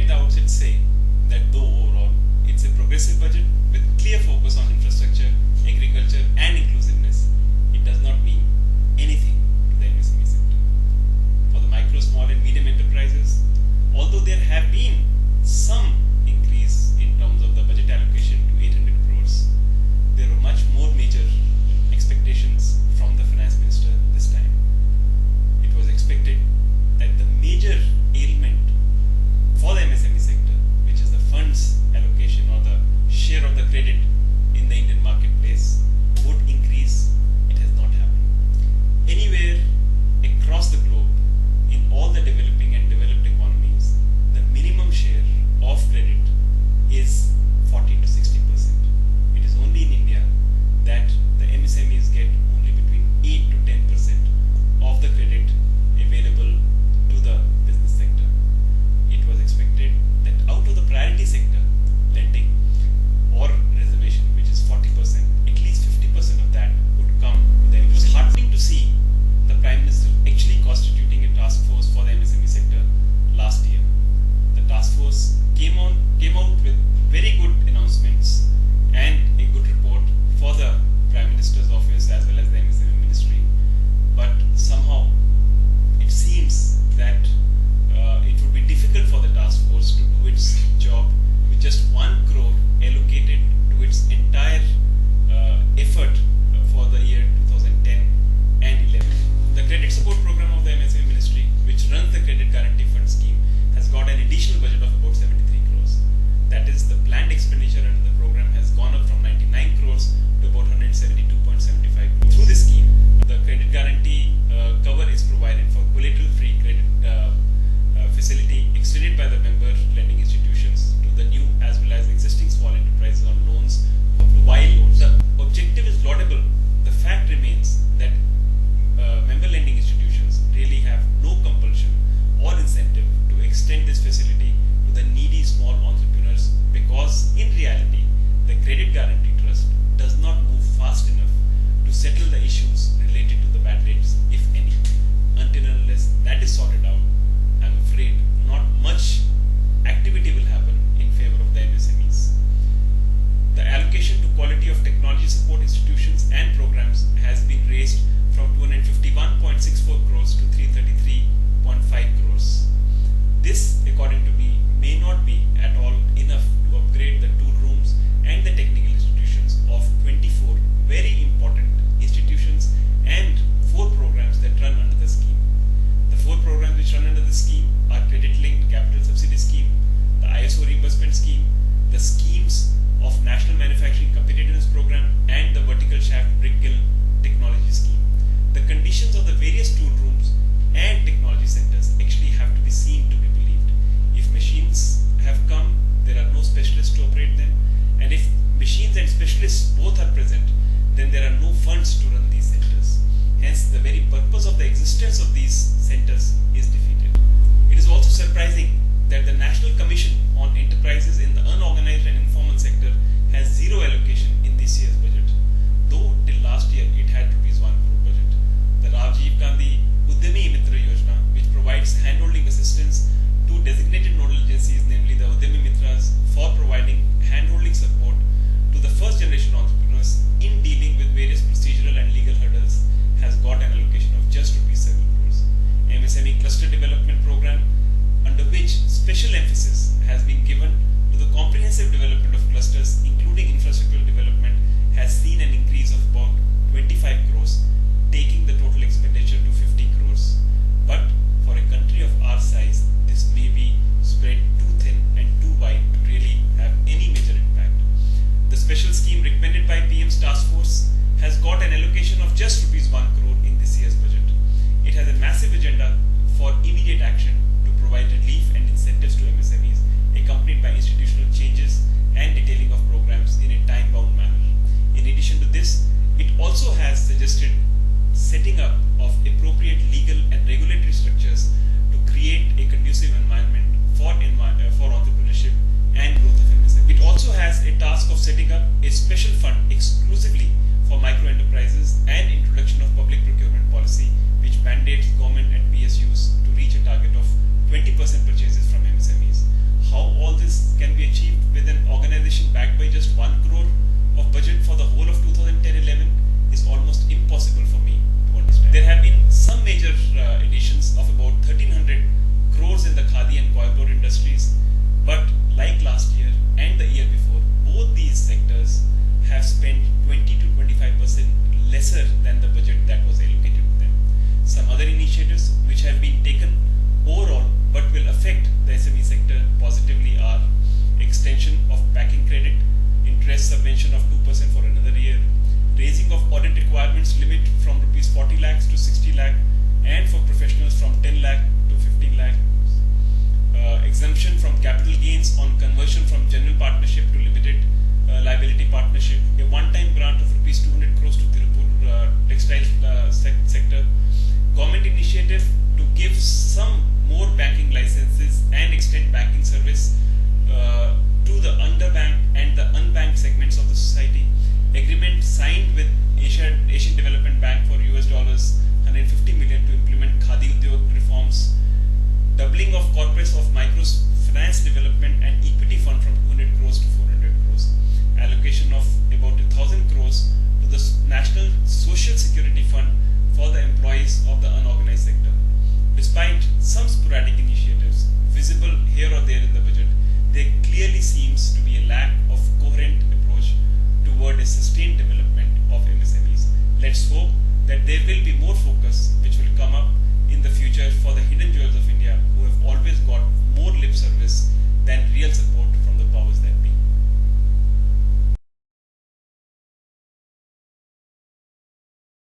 the outset say that though overall it's a progressive budget with clear focus on infrastructure, agriculture and inclusiveness, it does not mean anything to the MSME sector. For the micro, small and medium enterprises, although there have been some increase in terms of the budget allocation to 800 crores, there were much more major expectations from the finance minister this time. It was expected that the major ailment for the MSME sector, which is the funds allocation or the share of the credit in the Indian marketplace, would increase. It has not happened. Anywhere across the globe, in all the developing and developed economies, the minimum share of credit is 40 to 60%. It is only in India that the MSMEs get only between 8 to 10% of the credit available to the business sector. It was expected that out of the priority sector lending or reservation, which is 40%, at least 50% of that would come to them. It was heartening to see the Prime Minister actually constituting a task force for the MSME sector last year. The task force came out with very good announcements and a good report for the Prime Minister's office as well as the MSME ministry. But somehow it seems that it would be difficult for the task force to do its job with just 1 crore allocated to its entire effort for the year 2010 and 11. The credit support program of the MSME ministry, which runs the credit guarantee fund scheme, has got an additional budget of about 73 crores. That is, the planned expenditure under the program has gone up from 99 crores to about 172.75 crores. Through this scheme, the credit guarantee cover is provided for collateral-free credit facility extended by the member lending institutions to the new as well as existing small enterprises on loans. While the objective is laudable, the fact remains that member lending institutions really have no compulsion or incentive to extend this facility to the needy small entrepreneurs, because in reality the credit guarantee trust does not move fast enough to settle the issues related to the bad rates, if any. Until and unless that is sorted out, I'm afraid not much activity will happen in favor of the MSMEs. The allocation to quality of technology support institutions and programs has been raised from 251.64 crores to 333.5 crores. This, according to me, may not be at all enough to upgrade the tool rooms and the technical institutions of 24 very important institutions and 4 programs that run under the scheme. The 4 programs which run under the scheme are Credit-Linked Capital Subsidy Scheme, the ISO Reimbursement Scheme, the schemes of National Manufacturing Competitiveness Program, and the Vertical Shaft Brick Kiln Technology Scheme. The conditions of the various tool rooms and technology centers actually have to be seen to be believed. If machines have come, there are no specialists to operate them, and if machines and specialists both are present, then there are no funds to run these centers. Hence, the very purpose of the existence of these centers is defeated. It is also surprising that the National Commission on Enterprises in the Unorganized and Informal Sector has zero allocation in this year's budget, though till last year it had rupees 1 crore budget. The Rajeev Udyami Mitra Yojana, which provides handholding assistance to designated nodal agencies, namely the Udyami Mitras, for providing handholding support to the first generation entrepreneurs in dealing with various procedural and legal hurdles, has got an allocation of just rupees 7 crores. MSME Cluster Development Program, under which special emphasis has been given to the comprehensive development of clusters, including infrastructural development, has seen an increase of about 25 crores, taking the total expenditure to 50 crores. But for a country of our size, this may be spread too thin and too wide to really have any major impact. The special scheme recommended by PM's task force has got an allocation of just rupees 1 crore in this year's budget. It has a massive agenda for immediate action to provide relief and incentives to MSMEs, accompanied by institutional changes and detailing of programs in a time-bound manner. In addition to this, it also has suggested setting up of appropriate legal and regulatory structures to create a conducive environment for entrepreneurship and growth of MSME. It also has a task of setting up a special fund exclusively for micro enterprises and introduction of public procurement policy, which mandates government and PSUs to reach a target of 20% purchases from MSMEs. How margins can be achieved with an organization backed by just 1 crore of budget for the whole of 2010-11 is almost impossible for me to understand. There have been some major additions of about 1300 crores in the khadi and coir industries, but like last year and the year before, both these sectors have spent 20 to 25% lesser than the budget that was allocated to them. Some other initiatives which have been taken overall but will affect the SME sector positively are extension of packing credit, interest subvention of 2% for another year, raising of audit requirements limit from rupees 40 lakhs to 60 lakh, and for professionals from 10 lakh to 15 lakh, exemption from capital gains on conversion from general partnership to limited liability partnership, a one-time grant of rupees 200 crores to Tirupur textile sector, government initiative to give some more banking licenses and extend banking service to the underbanked and the unbanked segments of the society, agreement signed with Asian Development Bank for US dollars 150 million to implement Khadi Udyog reforms, doubling of corpus of microfinance development and equity fund from 200 crores to 400 crores, allocation of about 1,000 crores to the National Social Security Fund for the employees of the unorganized sector. Despite some sporadic initiatives visible here or there in the budget, there clearly seems to be a lack of coherent approach toward a sustained development of MSMEs. Let's hope that there will be more focus which will come up in the future for the hidden jewels of India who have always got more lip service than real support from the powers that be.